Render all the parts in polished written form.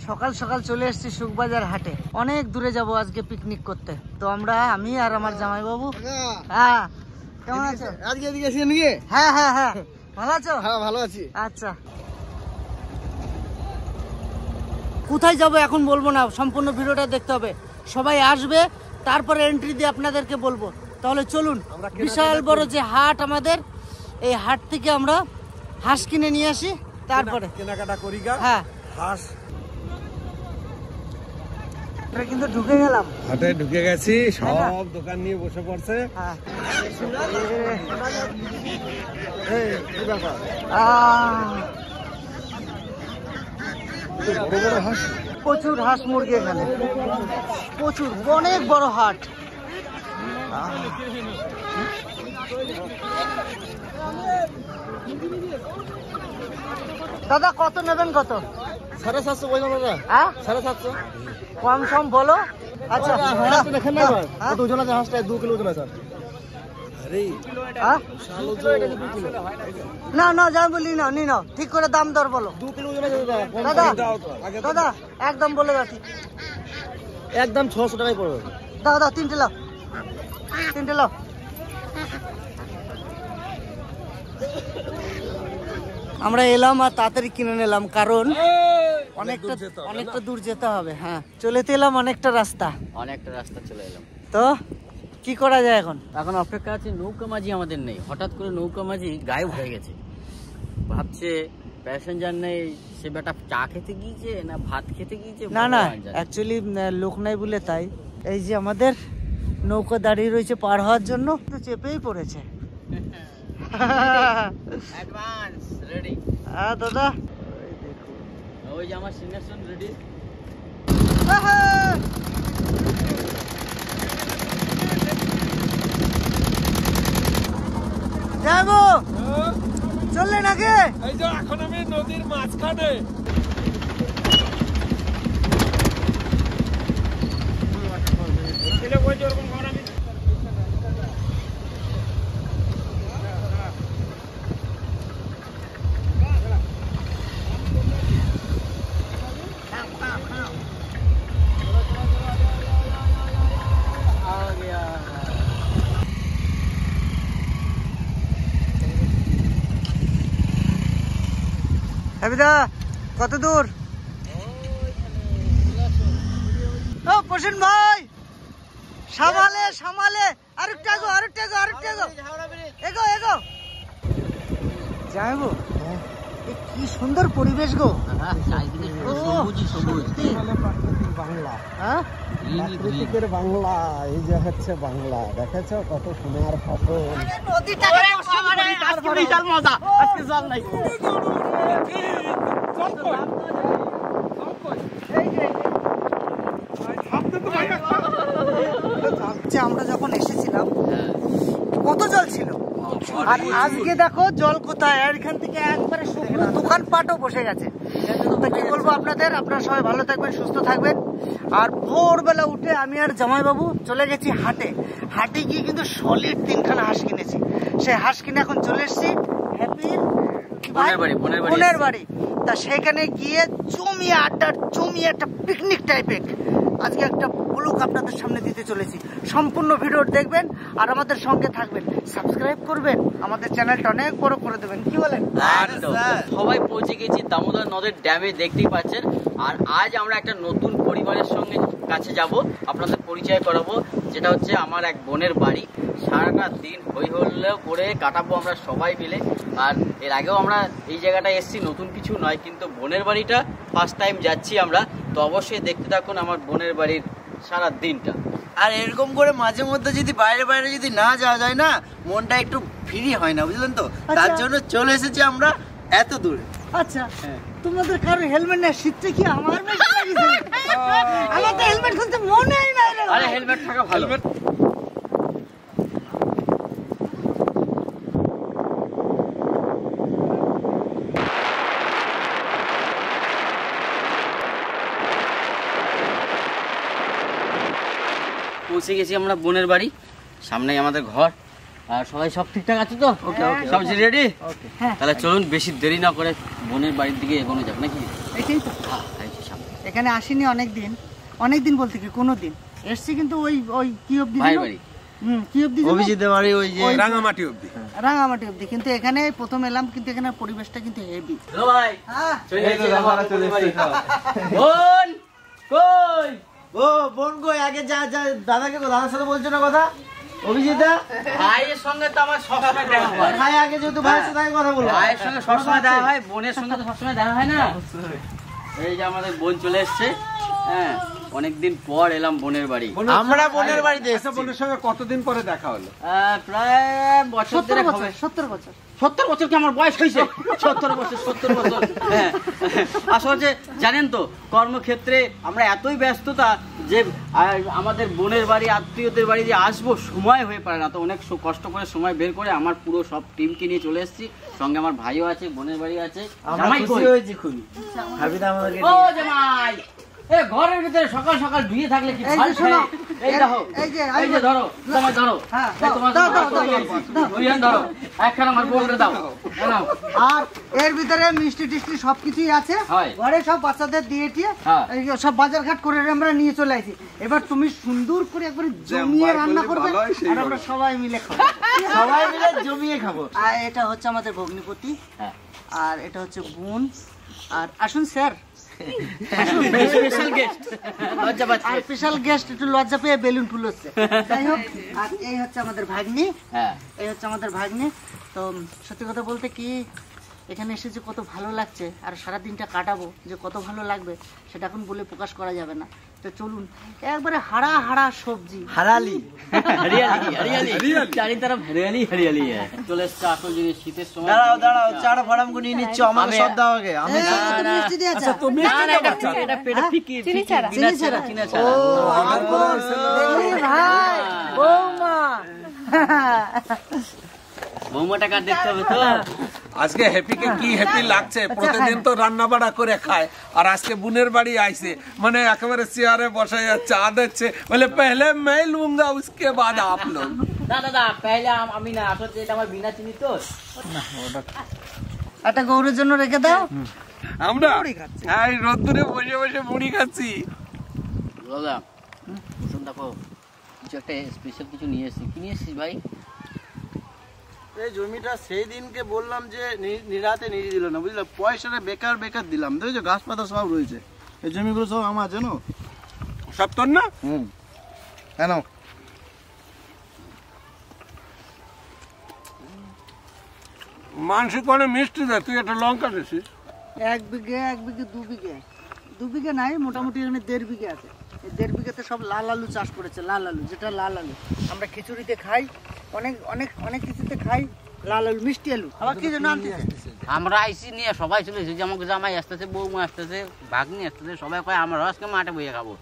সকাল সকাল চলে এসেছি সুখবাজার হাটে। অনেক দূরে যাব আজকে পিকনিক করতে। তো আমি আর আমার জামাইবাবু। হ্যাঁ, কেমন আছো? আজকে এদিকে এসে নিয়ে। হ্যাঁ হ্যাঁ হ্যাঁ, ভালো আছো? হ্যাঁ ভালো আছি। আচ্ছা, কোথায় যাব এখন বলবো না, সম্পূর্ণ ভিডিওটা দেখতে হবে। সবাই আসবে, তারপরে এন্ট্রি দিয়ে আপনাদেরকে বলবো। তাহলে চলুন, বিশাল বড় যে হাট আমাদের, এই হাট থেকে আমরা হাঁস কিনে নিয়ে আসি, তারপরে কেনাকাটা করি। হ্যাঁ, হাঁস কিন্তু ঢুকে গেলাম, হাটে ঢুকে গেছি, সব দোকান নিয়ে বসে পড়ছে। হ্যাঁ, কি ব্যাপার? বড় বড় হাঁস, প্রচুর হাঁস মুরগি এখানে, প্রচুর, অনেক বড় হাট। দাদা কত নেবেন? কত? 750 বললাম দাদা। হ্যাঁ, 750। কম সম বলো। আচ্ছা, দেখেন না কত ওজন আছে হাঁসটা? 2 কিলো ওজন আছে। না না, যাই বলি না, নি নাও, ঠিক করে দাম দর বলো। 2 কিলো ওজন আছে দাদা। দাদা একদম বলে দাও, ঠিক একদম 600 টাকায় পড়বে। দাও দাও, 3টে লাও, 3টে লাও। আমরা এলাম আর তাড়াতাড়ি কিনে নিলাম, কারণ অনেকটা দূর যেতে হবে। হ্যাঁ, চলে এলাম, অনেকটা রাস্তা চলে এলাম। তো কি করা যায় এখন? এখন অপেক্ষা আছে, নৌকা মাঝি আমাদের নেই। হঠাৎ করে নৌকা মাঝি গায়েব হয়ে গেছে। ভাবছে প্যাসেঞ্জার নেই, সে বেটা চা খেতে গিয়েছে না ভাত খেতে গিয়েছে। না না, অ্যাকচুয়ালি লোক নাই বলে তাই। এই যে আমাদের নৌকা দাঁড়িয়ে রয়েছে পার হওয়ার জন্য, তো চেপেই পড়েছে। Advance ready. হ্যাঁ দাদা, ওই যে আমার সিগনেশন রেডি। যাবো, চললেন আগে? এই যে এখন আমি নদীর মাঝখানে। কত দূর? ও প্রসেন ভাই, সামালে সামালে, আরেকটা এগো, আরেকটা এগো, আরেকটা এগো, এগো এগো। যাইবো, কি সুন্দর পরিবেশ গো। বাংলা, হ্যাঁ, প্রাকৃতিকের বাংলা। এই যে হচ্ছে বাংলা, দেখেছো কত সোনার ফসল। মজা, আজকে জল নাই। আমরা যখন এসেছিলাম কত জল ছিল, আর আজকে দেখো জল কোথায়। আর এখান থেকে একবারে শুকনো দোকানপাটও বসে গেছে। তো কি বলবো আপনাদের, আপনারা সবাই ভালো থাকবেন, সুস্থ থাকবেন। আর ভোরবেলা উঠে আমি আর জামাইবাবু চলে গেছি হাটে। হাটে গিয়ে কিন্তু সলিড 3খানা হাঁস কিনেছি। সেই হাঁস কিনে এখন চলে এসেছি হ্যাপির বোনের বাড়ি। তা সেখানে গিয়ে জমিয়ে আড্ডা, জমিয়ে একটা পিকনিক টাইপের আজকে একটা ব্লগ আপনাদের সামনে দিতে চলেছি। সম্পূর্ণ ভিডিও দেখবেন আর আমাদের সঙ্গে থাকবেন, সাবস্ক্রাইব করবেন, আমাদের চ্যানেলটা অনেক বড় করে দেবেন। কি বলেন? সবাই পৌঁছে গেছি দামোদর নদের ড্যামে, দেখতেই পাচ্ছেন। আর আজ আমরা একটা নতুন পরিবারের সঙ্গে কাছে যাব, আপনাদের পরিচয় করাবো, যেটা হচ্ছে আমার এক বোনের বাড়ি। সারাটা দিন হই হল্লা করে কাটাবো আমরা সবাই মিলে। আর এর আগেও আমরা এই জায়গাটায় এসেছি, নতুন কিছু নয়, কিন্তু বোনের বাড়িটা ফার্স্ট টাইম যাচ্ছি আমরা। তো অবশ্যই দেখতে থাকুন আমার বোনের বাড়ির সারা দিনটা। আর এরকম করে মাঝে মধ্যে যদি বাইরে বাইরে যদি না যাওয়া যায় না, মনটা একটু ফ্রি হয় না, বুঝলেন তো? তার জন্য চলে এসেছি আমরা এত দূরে। আচ্ছা, তোমাদের কারো হেলমেট নেই? শীতটা কি আমার বেশি লাগছে? আমার তো হেলমেট খুলতে মনেই নাই। আরে হেলমেট থাকা ভালো। পৌঁছে গেছি আমরা বোনের বাড়ি, সামনেই আমাদের ঘর। আর সবাই সব ঠিকঠাক আছে তো? ওকে ওকে, সব রেডি? হ্যাঁ, তাহলে চলুন বেশি দেরি না করে বোনের বাড়ির দিকে এগোনো যাক নাকি? এটাই তো। হ্যাঁ, সামনে। এখানে আসিনি অনেকদিন বলতে কি কোনো দিন এসছি, কিন্তু ওই কি অবধি কি অবধি অভিজিতের বাড়ি ওই যে রাঙামাটি অবধি, কিন্তু এখানে প্রথম এলাম, কিন্তু এখানে পরিবেশটা কিন্তু হেভি। বোন কই আগে যা দাদাকে দাদার সাথে বলছো না কথা? অভিজিৎ ভাইয়ের সঙ্গে তো আমার সবসময় দেখা হয়, ভাই আগে যেহেতু ভাইয়ের সাথে কথা বলো, ভাইয়ের সঙ্গে সবসময় দেখা হয়, বোনের সঙ্গে তো সবসময় দেখা হয় না। এই যে আমাদের বোন চলে এসছে, হ্যাঁ অনেকদিন পর এলাম বোনের বাড়ি। আমরা বোনের বাড়িতে এসেছি। বোনের সঙ্গে কতদিন পরে দেখা হলো? প্রায় বছর 70 বছর কি আমার বয়স হয়েছে? 70 বছর। হ্যাঁ আসলে জানেন তো কর্মক্ষেত্রে আমরা এতই ব্যস্ততা যে আমাদের বোনের বাড়ি আত্মীয়দের বাড়ি যে আসবো সময় হয়ে পারে না, তো অনেক কষ্ট করে সময় বের করে আমার পুরো সব টিমকে নিয়ে চলে এসেছি। সঙ্গে আমার ভাইও আছে, বোনের বাড়ি আছে। খুশি হয়েছি খুবই। ঘরের ভিতরে সকাল সকাল ধুয়ে থাকলে কি ধরো আর এর ভিতরে মিষ্টি টিষ্টি সবকিছুই আছে, ঘরে সব বাচ্চাদের দিয়ে সব বাজার ঘাট করে আমরা নিয়ে চলে আসি। এবার তুমি সুন্দর করে একবার জমিয়ে রান্না করবে আর আমরা সবাই মিলে খাবো। আর এটা হচ্ছে আমাদের ভগ্নিপতি, আর এটা হচ্ছে বোন। আর আসুন স্যার, স্পেশাল গেস্ট একটু লজ্জা পেয়ে বেলুন ফুলছে। যাই হোক, আর এই হচ্ছে আমাদের ভাগ্নি। তো সত্যি কথা বলতে কি এখানে এসে যে কত ভালো লাগছে আর সারা দিনটা কাটাবো যে কত ভালো লাগবে সেটা এখন বলে প্রকাশ করা যাবে না। তো চলুন, একবারে হাড়া সবজি হরিয়ালি চারি তরফ হরিয়ালি চলে এসছে আসল জিনিস শীতের সময়। দাঁড়াও চাড়া ফাড়াম করে নিয়ে নিচ্ছ, আমাকে সব দাও আগে। আমি এটা পেটে ফিকি চিনি ছাড়া। ভাই বৌমাটা কার দেখতে হবে তো। আজকে হ্যাপিকে কি হ্যাপি লাগছে, প্রতিদিন তো রান্না বাড়া করে খায়, আর আজকে বোনের বাড়ি আইছে, মানে একেবারে চেয়ারে বসে চা দিচ্ছে, বলে পহলে मैं लूंगा उसके बाद आप लोग। দাদা পহলে আমি না, আসলে এটা আমার বিনা চিনি তো। একটা গৌরের জন্য রেখে দাও। আমরা এই রোদ্দুরে বসে বসে মুড়ি খাচ্ছি। দাদা দেখো কিছু একটা স্পেশাল কিছু নিয়ে এসেছি। কি নিয়ে এসেছিস ভাই? এই জমিটা সেই দিনকে বললাম যে নিরাতে নিয়ে দিল না, বুঝলে, পয়সাটা বেকার দিলাম। দেখো গাছ পাতা সব রয়েছে, এই জমিগুলো সব আমার, জানো সব তোর না? কেন মানসিক মানে মিষ্টি দেয়, তুই একটা লঙ্কা দিছিস। 1 বিঘে 2 বিঘে নাই, মোটামুটি এখানে 1.5 বিঘে আছে। এই 1.5 বিঘেতে সব লাল আলু চাষ করেছে। লাল আলু, যেটা লাল আলু আমরা খিচুড়িতে খাই, অনেক কিছুতে খাই। লাল আলু, মিষ্টি আলু। আবার কি জন্য আনতেছে? আমরা আইসি নিয়ে সবাই চলে এসেছি, আমাকে জামাই আসতেছে, বৌমা আসতেছে, ভাগ্নি আসতেছে, সবাই কয় আমরা আজকে মাঠে বইয়ে খাবো,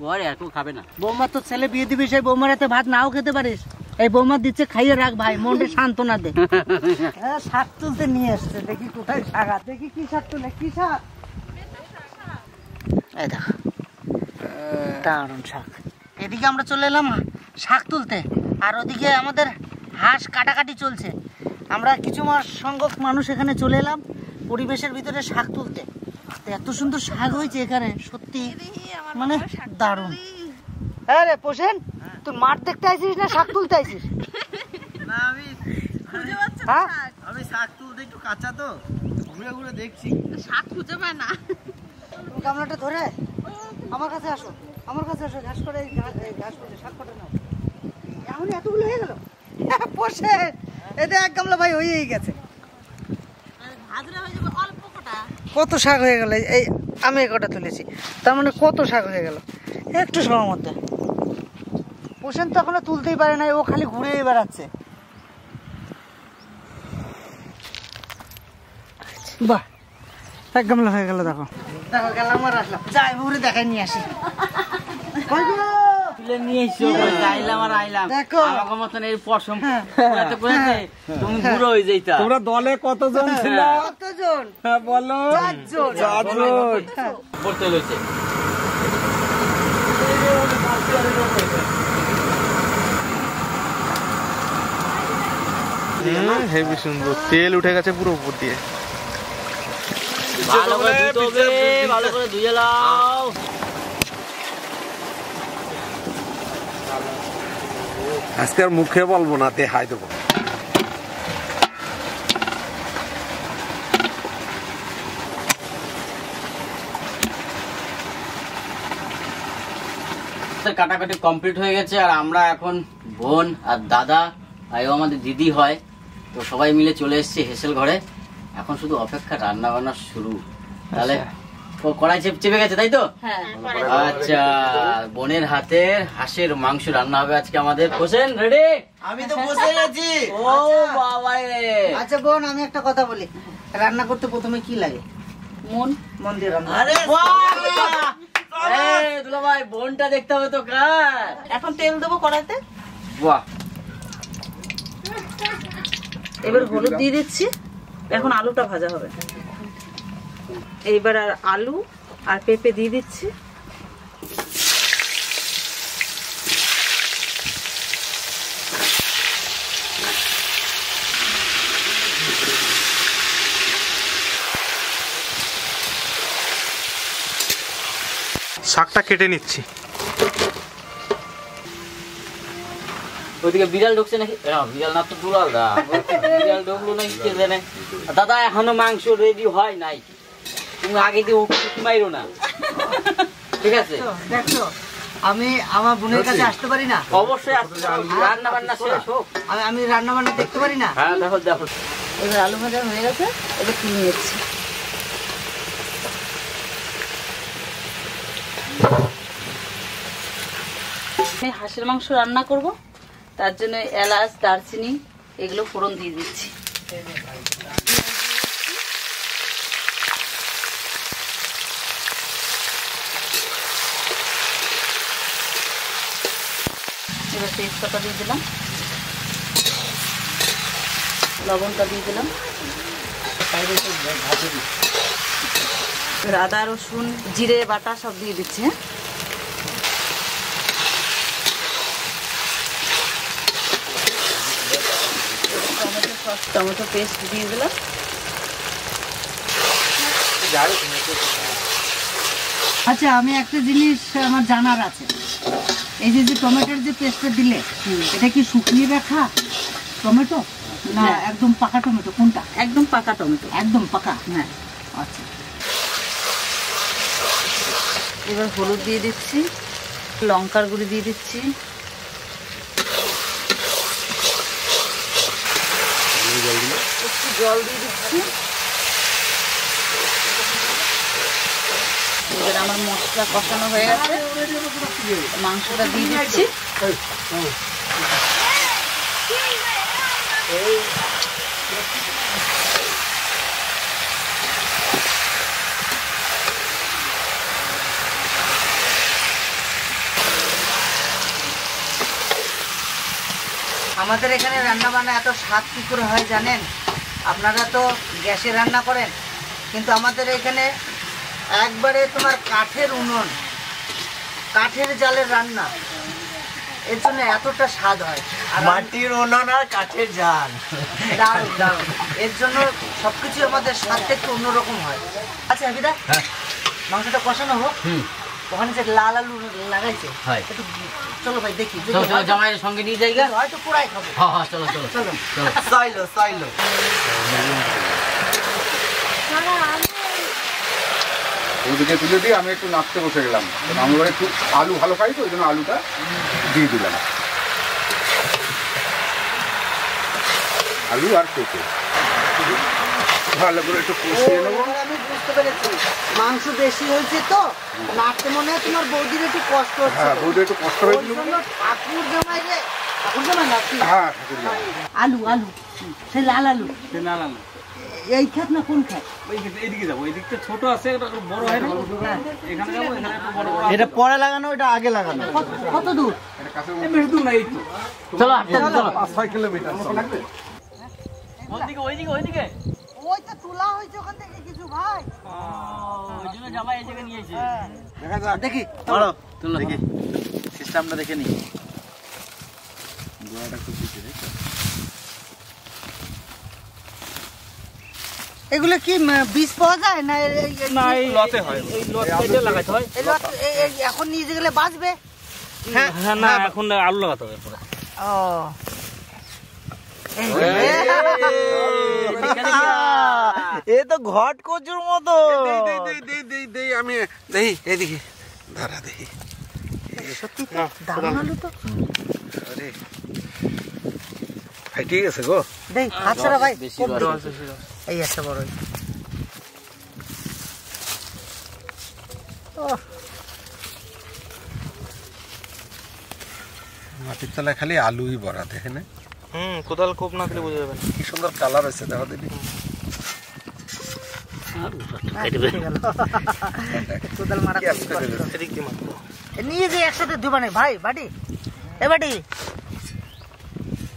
ঘরে আর কেউ খাবে না। বৌমার তো ছেলে বিয়ে দিবি, সেই বৌমার এতে ভাত নাও খেতে পারিস। এই বৌমা দিচ্ছে, খাইয়ে রাখ ভাই, মনটা সান্ত্বনা দে। হ্যাঁ, শাক তুলতে নিয়ে এসছে, দেখি কোথায় শাক, দেখি কি শাক তুলে, কি শাক? এই দেখ, দারুণ শাক। এদিকে আমরা চলে এলাম শাক তুলতে, আর ওদিকে আমাদের হাঁস কাটাকাটি চলছে। আমরা কিছু সংখ্যক মানুষ এখানে চলে এলাম পরিবেশের ভিতরে শাক তুলতে। এত সুন্দর শাক হয়েছে এখানে, সত্যি মানে দারুণ। হ্যাঁ রে পোষেন, তুই মাঠ দেখতে আইছিস না শাক তুলতে আইছিস? না, আমি শাক তুলতে একটু কাঁচা তো ঘুরে দেখছি, শাক খুঁজে পায় না। গামলাটা ধরে আমার কাছে আসো, ঘাস করে ঘাস করে শাক করে নাও। এখন এতগুলো হয়ে গেল পোষে, এতে 1 গামলা ভাই হয়েই গেছে। কত শাক হয়ে গেল, এই আমি কটা তুলেছি, তার মানে কত শাক হয়ে গেল একটু সময়ের মধ্যে। পোষেন তো এখনো তুলতেই পারে না, ও খালি ঘুরে বেড়াচ্ছে। বাহ, 1 গামলা হয়ে গেল। দেখো গেলাম আর আসলাম, যাই ঘুরে দেখাই নিয়ে আসি। নিয়ে এসো, আইলাম আর আইলাম। দেখো আমার মতন এই পশম তুমি বুড়ো হয়ে যাইতা। তোমরা দলে কতজন ছিল? কতজন? হ্যাঁ বলো। 4 জন। পড়তে হয়েছে। হেবি সুন্দর, তেল উঠে গেছে পুরো উপর দিয়ে। ভালো করে ধুতে হবে, ভালো করে ধুয়ে নাও। আজকে আর মুখে বলবো না, দেখাই দেবো। কাটাকাটি কমপ্লিট হয়ে গেছে, আর আমরা এখন বোন আর দাদা আর আমাদের দিদি হয়, তো সবাই মিলে চলে এসেছি হেসেল ঘরে। এখন শুধু অপেক্ষা, রান্না বান্না শুরু। তাহলে কড়াই চেপে গেছে, তাই তো? আচ্ছা, বোনের হাতের হাঁসের মাংস রান্না হবে আজকে আমাদের। হোসেন রেডি? আমি তো বসে গেছি। ও বাবা রে। আচ্ছা বোন, আমি একটা কথা বলি, রান্না করতে প্রথমে কি লাগে? মন দিয়ে রান্না। আরে দুলা ভাই, বোনটা দেখতে হবে তো কার। এখন তেল দেবো কড়াইতে, বাহ, এবার হলুদ দিয়ে দিচ্ছি। এখন আলুটা ভাজা হবে, এইবার আর আলু আর পেঁপে দিয়ে দিচ্ছি। শাকটা কেটে নিচ্ছি। ওইদিকে বিড়াল ঢুকছে নাকি? বিড়াল না তো দুলাল দা, বিড়াল ঢুকলো নাকি কে জানে। দাদা এখনো মাংস রেডি হয় নাই, তুমি আগে দিয়ে মাইরো না, ঠিক আছে? দেখছো, আমি আমার বোনের কাছে আসতে পারি না? অবশ্যই রান্না বান্না শেষ হোক, আমি রান্না বান্না দেখতে পারি না? হ্যাঁ দেখো দেখো। এবার আলু ভাজা হয়ে গেছে, এবার তুলে নিচ্ছি। আমি হাঁসের মাংস রান্না করব, তার জন্য এলাচ দারচিনি এগুলো ফোড়ন দিয়ে দিচ্ছি। এবার তেজপাতা দিয়ে দিলাম, লবণটা দিয়ে দিলাম, আদা রসুন জিরে বাটা সব দিয়ে দিচ্ছি। টমেটো পেস্ট দিয়ে দিলাম। আচ্ছা, আমি একটা জিনিস আমার জানার আছে, এই যে টমেটোর যে পেস্টটা দিলে, এটা কি শুকিয়ে রাখা টমেটো না একদম পাকা টমেটো? কোনটা? একদম পাকা টমেটো। একদম পাকা? হ্যাঁ। আচ্ছা, এবার হলুদ দিয়ে দিচ্ছি, লঙ্কার গুঁড়ি দিয়ে দিচ্ছি, একটু জল দিয়ে দিচ্ছি। এবার আমার মশলা কষানো হয়ে গেছে, মাংসটা দিয়ে দিচ্ছি। আমাদের এখানে রান্না বান্না এত স্বাদ কি করে হয় জানেন? আপনারা তো গ্যাসে রান্না করেন, কিন্তু আমাদের এখানে একবারে তোমার কাঠের উনুন, কাঠের জালের রান্না, এর জন্য এতটা স্বাদ হয়। আর মাটির উনুন আর কাঠের জাল, দারুণ দারুণ, এর জন্য সবকিছু আমাদের স্বাদটা একটু অন্যরকম হয়। আচ্ছা হাবিদা, মাংসটা কষানো হোক, ওখানে যে লাল আলু লাগাইছে, একটু চলো ভাই দেখি, জামাইয়ের সঙ্গে নিয়ে যাই, হয়তো পুরাই খাবো। হ্যাঁ চলো চলো চলো চলো। Silo silo. ওদিকে তুলে দিয়ে আমি একটু নাচতে বসে গেলাম, আমি একটু আলু ভালো খাই তো ওই জন্য আলুটা দিয়ে দিলাম, আলু আর পেঁপে ভালো করে একটু কষিয়ে নেবো। আমি বুঝতে পেরেছি, মাংস বেশি হয়েছে তো নাড়তে মনে হয় তোমার বৌদির একটু কষ্ট হচ্ছে। হ্যাঁ, বৌদি একটু কষ্ট হয়েছিল। ঠাকুর জামাই রে, ঠাকুর জামাই নাকি? হ্যাঁ, ঠাকুর জামাই। আলু আলু, সেই লাল আলু, এই খাত না কোন খাত? এটা পরে লাগানো, এটা আগে লাগানো। কত দূর? চলো হাঁটতে চলো। 5 কিলোমিটার। ওইদিকে ওইদিকে ওইদিকে, ওইটা তোলা হয়েছে ওখান থেকে কিছু ভাই। ওই জন্য জামাই এই জায়গায় নিয়েছে। দেখা যাক, দেখি বলো চলো দেখি সিস্টেমটা দেখে নি। এগুলো কি বীজ পাওয়া যায় না? না এই লতে হয়, এই লতে লাগাতে হয়। এখন নিয়ে গেলে বাঁচবে? হ্যাঁ না এখন আলু লাগাতে হবে পুরো। ও এ তো ঘট কচুর মতো। আমি দেখি এদিকে ধরা দেখি। সত্যি তো দারুণ আলু তো। আরে ফাইটে গেছে গো। দেখ আচ্ছা ভাই, বেশি এই একটা বড় মাটির তলায় খালি আলুই ভরা, দেখে না? কোদাল কোপ না দিলে বোঝা যাবে না। কি সুন্দর কালার হয়েছে, দেখো দিদি। কোদাল মারা কি আসতে দিল? এদিক দিয়ে মারবো। নিয়ে যে একসাথে দুবানে ভাই। বাটি এ বাটি,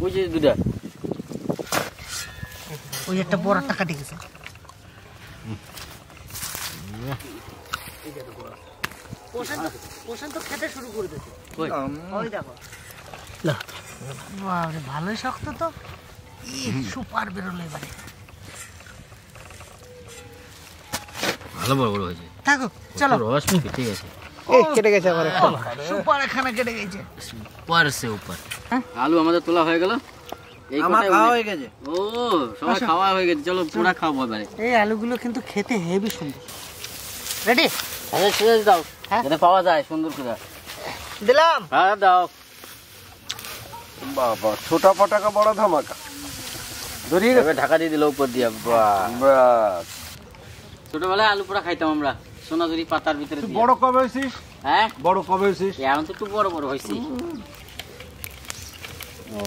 ওই যে দুটা ওই একটা বড় টাকা ঠিক আছে। পোষণ তো খেতে শুরু করে দিয়েছে। ওই দেখো, বাবারে ভালোই শক্ত তো। সুপার বেরোলো এবারে। ভালো বড় বড় হয়েছে। থাকো চলো। রস মুখে ঠিক আছে। কেটে গেছে আমার। সুপার এখানে কেটে গেছে। উপর সে উপর আলু আমাদের তোলা হয়ে গেল। এই আমার কথাই খাওয়া হয়ে গেছে। ও সবাই খাওয়া হয়ে গেছে, চলো পুরা খাবো এবারে। এই আলুগুলো কিন্তু খেতে হেভি সুন্দর। রেডি? আরে শেষ দাও, হ্যাঁ? যাতে পাওয়া যায় সুন্দর করে। দিলাম। হ্যাঁ দাও। বাবা ছোটা পটাকা বড় ধামাকা। ধরিয়ে গেছে, ঢাকা দিয়ে দিল উপর দিয়ে। বাহ, বাস ছোটবেলায় আলু পোড়া খাইতাম আমরা সোনাঝুরি পাতার ভিতরে দিয়ে। বড় কবে হয়েছিস? হ্যাঁ বড় কবে হয়েছিস? এখন তো একটু বড় বড় হয়েছি। ও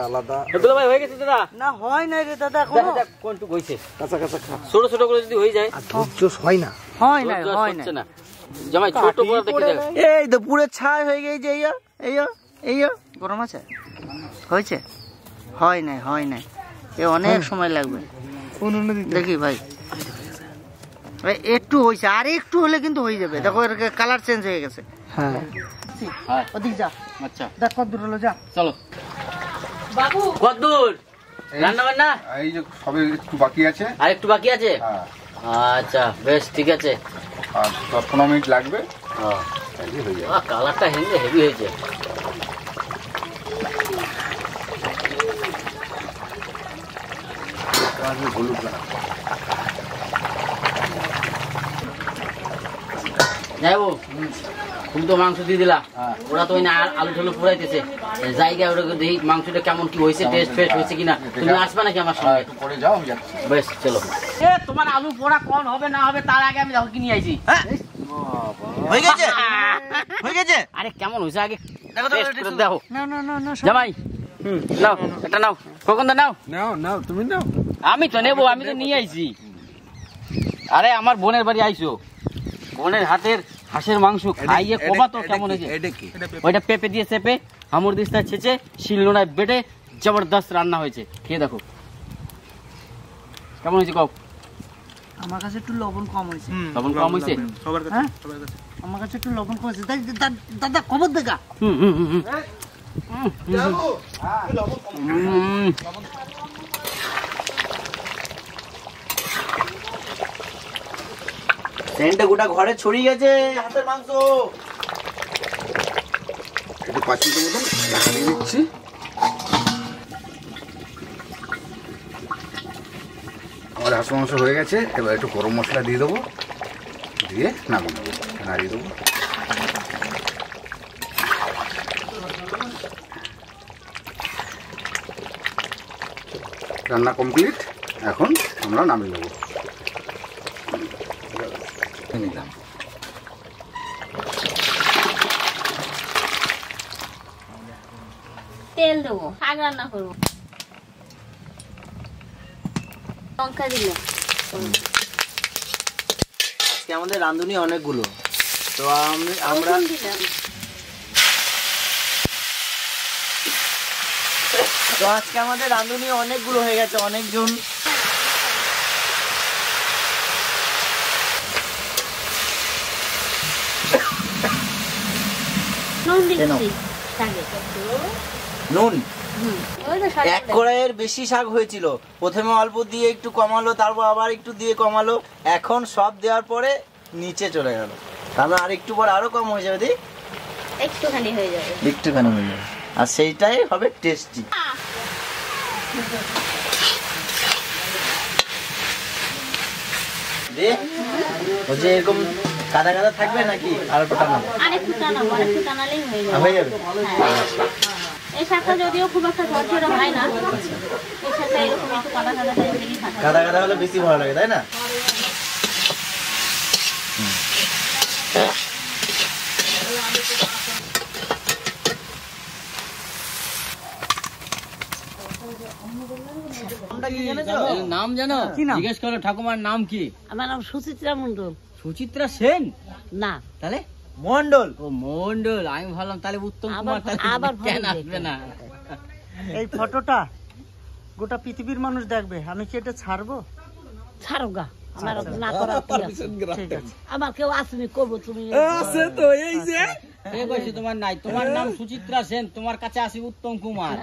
আলাদা এগুলো ভাই হয়ে গেছে দাদা? না হয় না রে দাদা, দেখ এখনো দেখ কোনটুকু হয়েছে। কাঁচা কাঁচা খা। ছোট ছোট করে যদি হয়ে যায় জোস হয় না। হয় না, জোর হয় হচ্ছে না। না। জামাই ছোট বড় দেখে দেখ। এই তো পুরো ছাই হয়ে গেছে। এই গরম আছে? হয়েছে? হয় নাই, হয় নাই। এ অনেক সময় লাগবে। দেখি ভাই, একটু হয়েছে, আর একটু হলে কিন্তু হয়ে যাবে। দেখো এর কালার চেঞ্জ হয়ে গেছে। হ্যাঁ হ্যাঁ ওদিক যা, আচ্ছা দেখ কত দূর হলো, যা। চলো। বাবু কতদূর রান্না বান্না? এই যে সবে একটু বাকি আছে। আর একটু বাকি আছে? হ্যাঁ, আচ্ছা বেশ ঠিক আছে। আর 10-15 মিনিট লাগবে, হ্যাঁ তাইলে হয়ে যাবে। কালারটা হেভি হয়েছে। হলুদ না যাইবো, তুমি তো মাংস দিয়ে দিলা, ওরা তো ওই না আলু ঠালু পুরাইতেছে। জায়গায় ওরা দেখি মাংসটা কেমন কি হয়েছে, টেস্ট ফেস্ট হয়েছে কিনা। তুমি আসবে নাকি আমার সঙ্গে? একটু পরে যাও, আমি যাচ্ছি। বেশ চলো। এ তোমার আলু পোড়া কোন হবে না হবে তার আগে আমি দেখো কি নিয়ে আইছি। হয়ে গেছে, হয়ে গেছে। আরে কেমন হয়েছে আগে দেখো taste করে দেখো। না না না না, জামাই নাও এটা নাও, কখন নাও। নাও নাও, তুমি নাও। আমি তো নেবো, আমি তো নিয়ে আইছি। আরে আমার বোনের বাড়ি আইছো, বোনের হাতের হাঁসের মাংস খাইয়ে কবা তো কেমন হয়েছে। এটা কি? ওইটা পেঁপে দিয়ে চেপে হামুর দিস্তা ছেঁচে শিলনোড়ায় বেটে জবরদস্ত রান্না হয়েছে, খেয়ে দেখো কেমন হয়েছে। কও আমার কাছে একটু লবণ কম হয়েছে। লবণ কম হয়েছে? সবার কাছে, হ্যাঁ? সবার কাছে। আমার কাছে একটু লবণ কম হয়েছে। দাদা খবর দেখা। হুম হুম হুম হুম। সেন্টটা গোটা ঘরে ছড়িয়ে গেছে হাতের মাংস। একটু 5 মিনিটের মতন ঢাকা দিয়ে দিচ্ছি। আমার হাঁস মাংস হয়ে গেছে, এবার একটু গরম মশলা দিয়ে দেবো, দিয়ে নামিয়ে দেবো, নাড়িয়ে দেবো। রান্না কমপ্লিট, এখন আমরা নামিয়ে দেবো। নিলাম তেল দেবো, শাক রান্না করবো, লঙ্কা দিলে। আজকে আমাদের রাঁধুনি অনেকগুলো, তো আমরা তো আজকে আমাদের রাঁধুনি অনেকগুলো হয়ে গেছে, অনেকজন। নুন দিচ্ছি শাকে। নুন ওই তো এক কড়াইয়ের বেশি শাক হয়েছিল, প্রথমে অল্প দিয়ে একটু কমালো, তারপর আবার একটু দিয়ে কমালো, এখন সব দেওয়ার পরে নিচে চলে গেল। তারপর আর একটু পর আরো কম হয়ে যাবে, একটুখানি হয়ে যাবে, একটুখানি হয়ে যাবে, আর সেইটাই হবে টেস্টি। ও যে এরকম কাদা কাদা থাকবে নাকি আর টানাবো? আরেকটু টানাবো, আরেকটু টানালেই হয়ে যাবে। এই শাকটা যদিও খুব একটা ঝরঝরে হয় না, এই শাকটা এরকম একটু কাদা কাদা টাইপেরই থাকে। কাদা কাদা হলে বেশি ভালো লাগে, তাই না? নাম জানো? জিজ্ঞেস করো ঠাকুমার নাম কি? আমার নাম সুচিত্রা মন্ডল। সুচিত্রা সেন না, তাহলে মন্ডল। ও মন্ডল, আমি ভাবলাম তাহলে উত্তম কুমার, আবার কেন আসবে না? এই ফটোটা গোটা পৃথিবীর মানুষ দেখবে, আমি কি এটা ছাড়বো? ছাড়ো গা, আমার না করার কি আছে? ঠিক আছে, আমার কেউ আসেনি, করবো তুমি। আছে তো, এই যে কে কইছে তোমার নাই? তোমার নাম সুচিত্রা সেন, তোমার কাছে আসি উত্তম কুমার।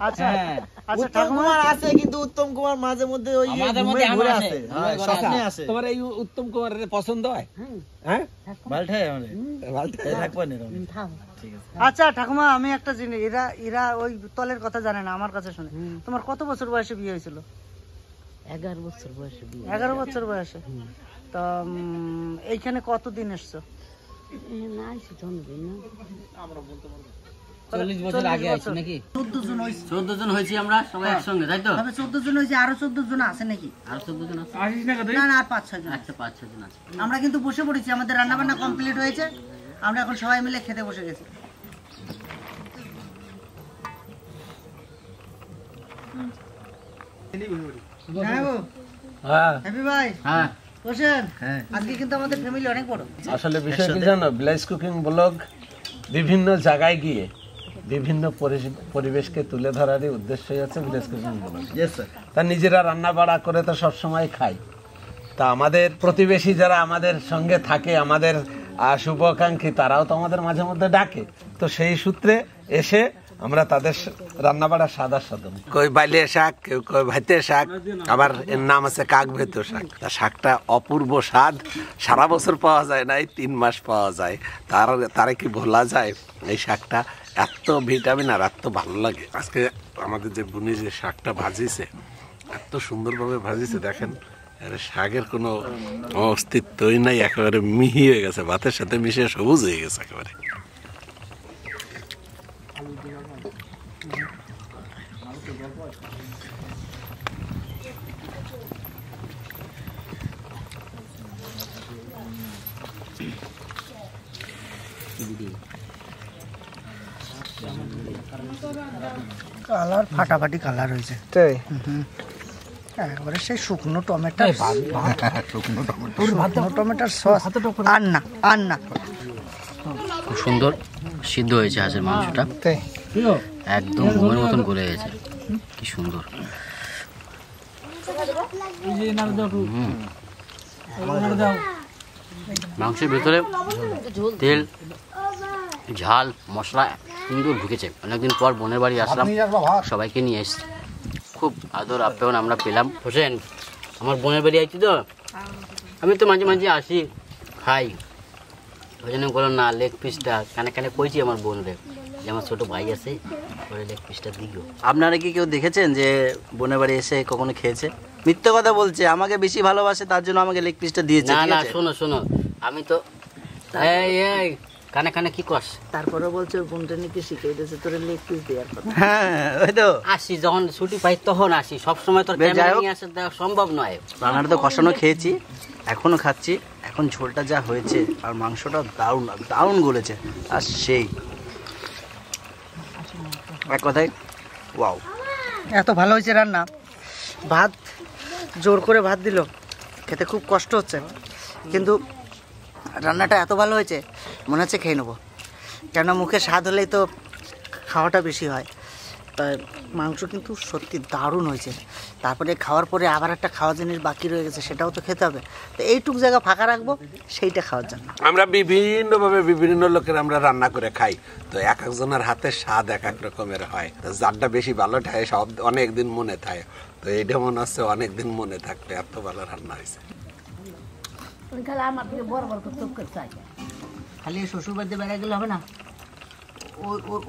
আচ্ছা হ্যাঁ, আচ্ছা উত্তম কুমার আছে, কিন্তু উত্তম কুমার মাঝে মধ্যে ওই আমাদের মধ্যে ঘুরে আছে, আসে, স্বপ্নে আসে। তোমার এই উত্তম কুমারের পছন্দ হয়? হ্যাঁ, বালঠাই আমাদের বালঠাই থাকবে না। আচ্ছা ঠাকুমা, আমি একটা জিনিস, এরা ওই তলের কথা জানে না, আমার কাছে শুনে। তোমার কত বছর বয়সে বিয়ে হয়েছিল? 11 বছর বয়সে বিয়ে। 11 বছর বয়সে। তো এইখানে কতদিন এসছো? না, এসে জন্মদিন না, 40 বছর আগে আইছি নাকি? 14 জন হয়েছে। 14 জন হয়েছি আমরা সবাই একসঙ্গে, তাই তো? তবে 14 জন হয়েছে, আরো 14 জন আছে নাকি? আর 14 জন আছে? না না, আর 5-6 জন। আচ্ছা, 5-6 জন আছে। আমরা কিন্তু বসে পড়েছি, আমাদের রান্না বান্না কমপ্লিট হয়েছে, আমরা এখন সবাই মিলে খেতে বসে গেছি। হ্যাপি ভাই, হ্যাঁ, বসেন। আজকে কিন্তু আমাদের ফ্যামিলি অনেক বড়। আসলে বিষয় কি জানো, ভিলেজ কুকিং ব্লগ বিভিন্ন জায়গায় গিয়ে বিভিন্ন পরিবেশকে তুলে ধরারই উদ্দেশ্যই হচ্ছে ভিলেজ কুকিং ব্লগ। তা নিজেরা রান্না বাড়া করে তো সবসময় খাই, তা আমাদের প্রতিবেশী যারা আমাদের সঙ্গে থাকে, আমাদের শুভাকাঙ্ক্ষী, তারাও তো আমাদের মাঝে মধ্যে ডাকে, তো সেই সূত্রে এসে আমরা তাদের রান্না বাড়া স্বাদ আস্বাদন। কই বাইলে শাক, কেউ কই ভাইতে শাক, আবার এর নাম আছে কাক ভেতো শাক। তা শাকটা অপূর্ব স্বাদ, সারা বছর পাওয়া যায় না, এই 3 মাস পাওয়া যায়। তারে কি ভোলা যায়? এই শাকটা এত ভিটামিন আর এত ভালো লাগে। আজকে আমাদের যে বুনি যে শাকটা ভাজিছে, এত সুন্দরভাবে ভাজিছে, দেখেন শাকের কোনো অস্তিত্বই নাই, একেবারে মিহি হয়ে গেছে, ভাতের সাথে মিশে সবুজ হয়ে গেছে একেবারে। কালার ফাটাফাটি কালার হয়েছে, একবারে সেই শুকনো টমেটো, শুকনো টমেটোর সস। আর না, আর না, খুব সুন্দর সিদ্ধ হয়েছে হাঁসের মাংসটা, একদম ঘুমের মতন গলে গেছে, কি সুন্দর। মাংসের ভিতরে তেল, ঝাল, মশলা সুন্দর ঢুকেছে। অনেকদিন পর বোনের বাড়ি আসলাম, সবাইকে নিয়ে এসছি, খুব আদর আপ্যায়ন আমরা পেলাম। হোসেন, আমার বোনের বাড়ি আছি তো, আমি তো মাঝে মাঝে আসি, খাই। ওই জন্য বললাম না, লেগ পিসটা কানে কানে কইছি আমার বোনরে, যে আমার ছোটো ভাই আছে, ওরে লেগ পিসটা দিও। আপনারা কি কেউ দেখেছেন যে বোনের বাড়ি এসে কখনো খেয়েছে? মিথ্যে কথা বলছে, আমাকে বেশি ভালোবাসে, তার জন্য আমাকে লেগ পিসটা দিয়েছে। না না, শোনো শোনো, আমি তো এই কানে কানে কি কস? তারপরে বলছে ওর বোনটা নাকি শিখিয়ে দিয়েছে তোর লেগ পিস দেওয়ার কথা। হ্যাঁ, ওই তো আসি, যখন ছুটি পাই তখন আসি, সবসময় তোর ক্যামেরা নিয়ে আসা দেওয়া সম্ভব নয়। রান্নাটা তো কষানো খেয়েছি, এখনো খাচ্ছি, এখন ঝোলটা যা হয়েছে আর মাংসটা দারুণ দারুণ গলেছে, আর সেই এক কথায় ওয়াও। এত ভালো হয়েছে রান্না, ভাত জোর করে ভাত দিল, খেতে খুব কষ্ট হচ্ছে, কিন্তু রান্নাটা এত ভালো হয়েছে মনে হচ্ছে খেয়ে নেবো, কেন মুখে স্বাদ হলেই তো খাওয়াটা বেশি হয়। তাই মাংস কিন্তু সত্যি দারুণ হয়েছে। তারপরে খাওয়ার পরে আবার একটা খাওয়া জিনিস বাকি রয়ে গেছে, সেটাও তো খেতে হবে। তো এইটুক জায়গা ফাঁকা রাখবো সেইটা খাওয়ার জন্য। আমরা বিভিন্নভাবে বিভিন্ন লোকের আমরা রান্না করে খাই, তো এক একজনের হাতের স্বাদ এক এক রকমের হয়। তো যারটা বেশি ভালো থাকে সব অনেকদিন মনে থাকে, তো এইটা মনে হচ্ছে অনেকদিন মনে থাকবে, এত ভালো রান্না হয়েছে। খালি শ্বশুর বাড়িতে বেড়া গেলে হবে না,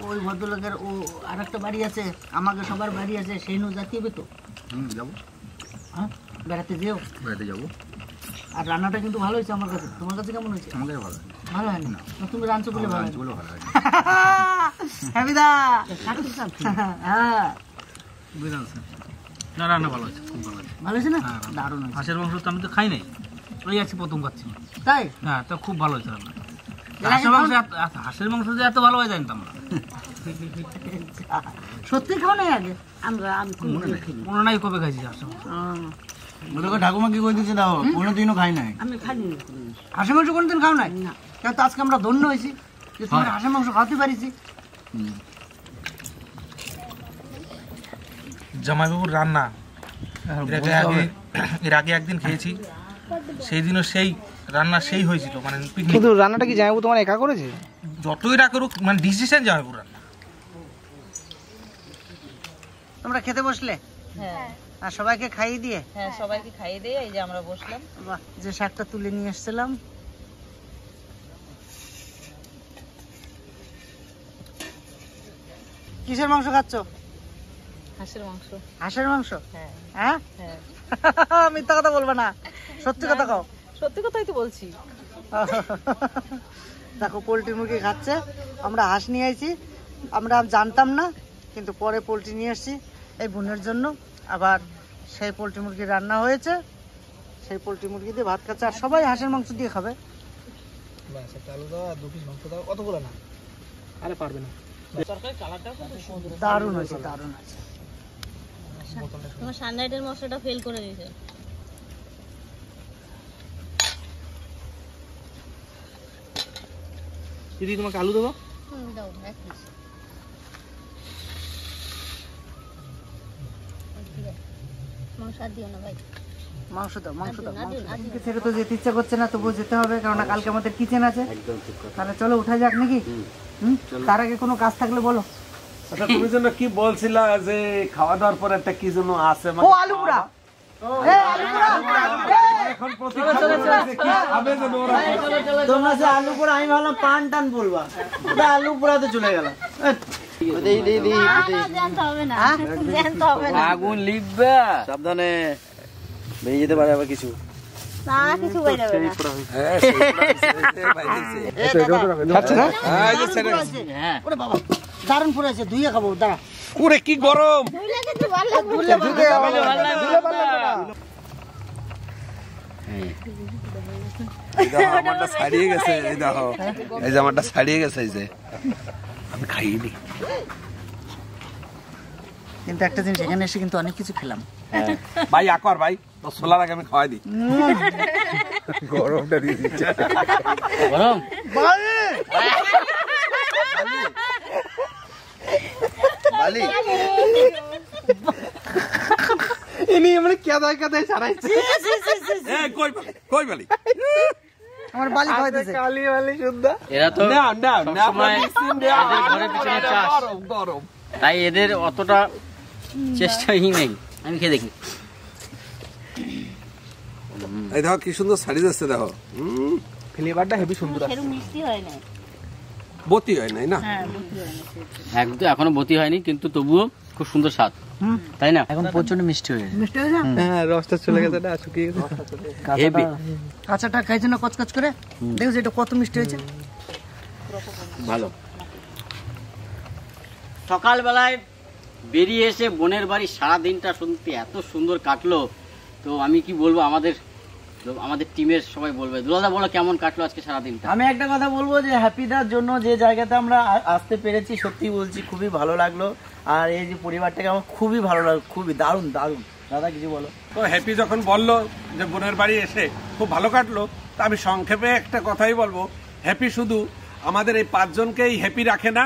ওই ভদ্রলোকের ও আর একটা বাড়ি আছে, আমাকে সবার বাড়ি আছে, সেই নু জাতি হবে তো। যাবো, হ্যাঁ বেড়াতে যেও, বেড়াতে যাবো। আর রান্নাটা কিন্তু ভালো হয়েছে আমার কাছে। তোমার কাছে কেমন হয়েছে? আমাকে ভালো ভালো হয়নি না, তুমি রাঁধছো বলে ভালো বলে ভালো হয়। হ্যাঁ না রান্না ভালো আছে, খুব ভালো আছে। ভালো হয়েছে না? দারুণ হয়েছে। হাঁসের মাংস তো আমি তো খাই নাই, ওই আজকে প্রথম খাচ্ছি। তাই? হ্যাঁ, তো খুব ভালো হয়েছে রান্না। হাঁসের মাংস যে এত ভালো হয় জানতাম না। সত্যি খাও নাই আগে? মনে নাই কবে খাইছি হাঁসের মাংস। ঠাকুমা কি করে দিচ্ছে দাও, কোনোদিনও খাই নাই। আমি খাইনি হাঁসের মাংস, কোনোদিন খাও নাই? না। তো আজকে আমরা ধন্য হয়েছি যে তোমার হাঁসের মাংস খাওয়াতে পারিছি। জামাইবাবুর রান্না এর আগে একদিন খেয়েছি, সেই দিনও সেই রান্না সেই হয়েছিল, মানে কিন্তু রান্নাটা কি জামাইবাবু তোমার একা করেছে? যতই না করুক মানে ডিসিশন জামাইবাবুর রান্না। তোমরা খেতে বসলে? হ্যাঁ আর সবাইকে খাইয়ে দিয়ে? হ্যাঁ, সবাইকে খাইয়ে দিয়ে এই যে আমরা বসলাম। বাহ, যে শাকটা তুলে নিয়ে এসেছিলাম। কিসের মাংস খাচ্ছ? হাঁসের মাংস। হাঁসের মাংস? হ্যাঁ হ্যাঁ, হ্যাঁ। মিথ্যা কথা বলবে না, সত্যি কথা কও। সত্যি কথাই তো বলছি। দেখো পোলট্রি মুরগি খাচ্ছে, আমরা হাঁস নিয়ে আইছি, আমরা জানতাম না, কিন্তু পরে পোলট্রি নিয়ে এসেছি এই বোনের জন্য। আবার সেই পোলট্রি মুরগি রান্না হয়েছে, সেই পোলট্রি মুরগি দিয়ে ভাত খাচ্ছে, আর সবাই হাঁসের মাংস দিয়ে খাবে। আলু দাও আর 2 পিস মাংস দাও, অতগুলো না, আরে পারবে না। দারুণ হয়েছে, দারুণ হয়েছে। তোমার সানলাইটের মশলাটা ফেল করে দিয়েছে। দিদি তোমাকে আলু দেবো? দাও এক পিস। মাংস আর দিও না ভাই। মাংস দাও, মাংস দাও। আজকে ছেড়ে তো যেতে ইচ্ছা করছে না, তবুও যেতে হবে, কারণ কালকে আমাদের কিচেন আছে। তাহলে চলো উঠা যাক নাকি? তার আগে কোনো কাজ থাকলে বলো। আচ্ছা, তুমি যেন কি বলছিলা যে খাওয়া দাওয়ার পরে একটা কি যেন আছে? ও আলু পোড়া। তোমরা যে আলু পোড়া, আমি ভাবলাম পান টান বলবা, আলু পোড়াতে চলে গেল। জানতে হবে না, জানতে হবে না। আগুন লিখবে, সাবধানে বেরিয়ে যেতে পারে আবার কিছু। না কিছু বেরোবে না। হ্যাঁ ওরে বাবা, দারুণ পুড়েছে, ধুইয়ে খাবো, দাঁড়া। ওরে কি গরম! ধুইলে কিন্তু ভালো লাগবে। আমারটা ছাড়িয়ে গেছে, এই দেখো, এই যে আমারটা ছাড়িয়ে গেছে, এই যে আমি খাইনি। কিন্তু একটা জিনিস, এখানে এসে কিন্তু অনেক কিছু খেলাম। ভাই আকর ভাই, তো সোলার আগে আমি খাওয়াই দিই। গরমটা দিয়ে দিচ্ছে। গরম বালি ইনি মানে কেদায় কেদায় ছাড়াইছে। কই বালি? আমার বালি খাওয়াইতেছে। কালি বালি শুদ্ধা। এরা তো না না না, সবসময় এদের ঘরের পিছনে চাষ, গরম। তাই এদের অতটা চেষ্টাই নেই। আমি খেয়ে দেখি। এই দেখো কি সুন্দর ছাড়ি যাচ্ছে, দেখো। ফ্লেভারটা হেভি সুন্দর আছে। সেরকম মিষ্টি হয় না। বতি হয় নাই না? হ্যাঁ বুঝতে পারছি। একদম এখনো বতি হয়নি, কিন্তু তবুও খুব সুন্দর স্বাদ, তাই না? এখন প্রচন্ড মিষ্টি হয়ে গেছে। মিষ্টি হয়ে যায়? হ্যাঁ, রসটা চলে গেছে, না শুকিয়ে গেছে। হেভি কাঁচাটা খাইছে না কচকচ করে, দেখো এটা কত মিষ্টি হয়েছে। ভালো। সকালবেলায় বেরিয়ে এসে বোনের বাড়ি সারা দিনটা শুনতে এত সুন্দর কাটলো, তো আমি কি বলবো, আমাদের টিমের সবাই বলবে। দুলাদা বলো কেমন কাটলো আজকে সারা দিনটা? আমি একটা কথা বলবো যে হ্যাপিদার জন্য যে জায়গাতে আমরা আসতে পেরেছি, সত্যি বলছি খুবই ভালো লাগলো। আর এই যে পরিবারটাকে আমার খুবই ভালো লাগলো, খুবই দারুণ দারুণ। দাদা কিছু বলো। তো হ্যাপি যখন বললো যে বোনের বাড়ি এসে খুব ভালো কাটলো, তা আমি সংক্ষেপে একটা কথাই বলবো, হ্যাপি শুধু আমাদের এই 5 জনকেই হ্যাপি রাখে না,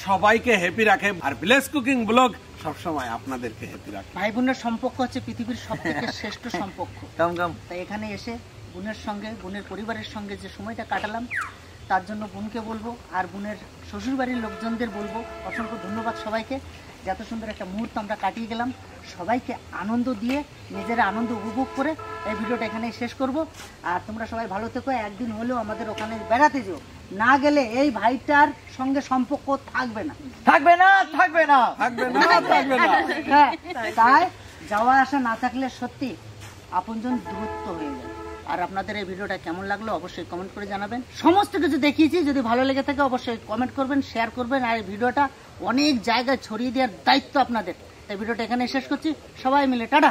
সবাইকে হ্যাপি রাখে। আর ভিলেজ কুকিং ব্লগ সবসময় আপনাদেরকে হ্যাপি রাখে। ভাই বোনের সম্পর্ক হচ্ছে পৃথিবীর সব থেকে শ্রেষ্ঠ সম্পর্ক। তাই এখানে এসে বোনের সঙ্গে, বোনের পরিবারের সঙ্গে যে সময়টা কাটালাম, তার জন্য বোনকে বলবো আর বোনের শ্বশুরবাড়ির লোকজনদের বলবো অসংখ্য ধন্যবাদ সবাইকে, যে এত সুন্দর একটা মুহূর্ত আমরা কাটিয়ে গেলাম। সবাইকে আনন্দ দিয়ে, নিজেরা আনন্দ উপভোগ করে এই ভিডিওটা এখানেই শেষ করব। আর তোমরা সবাই ভালো থেকো, একদিন হলেও আমাদের ওখানে বেড়াতে যেও, না গেলে এই ভাইটার সঙ্গে সম্পর্ক থাকবে না। হ্যাঁ, তাই যাওয়া আসা না থাকলে সত্যি আপনজন দূরত্ব হয়ে যায়। আর আপনাদের এই ভিডিওটা কেমন লাগলো অবশ্যই কমেন্ট করে জানাবেন। সমস্ত কিছু দেখিয়েছি, যদি ভালো লেগে থাকে অবশ্যই কমেন্ট করবেন, শেয়ার করবেন। আর এই ভিডিওটা অনেক জায়গায় ছড়িয়ে দেওয়ার দায়িত্ব আপনাদের। এই ভিডিওটা এখানে শেষ করছি, সবাই মিলে টাটা।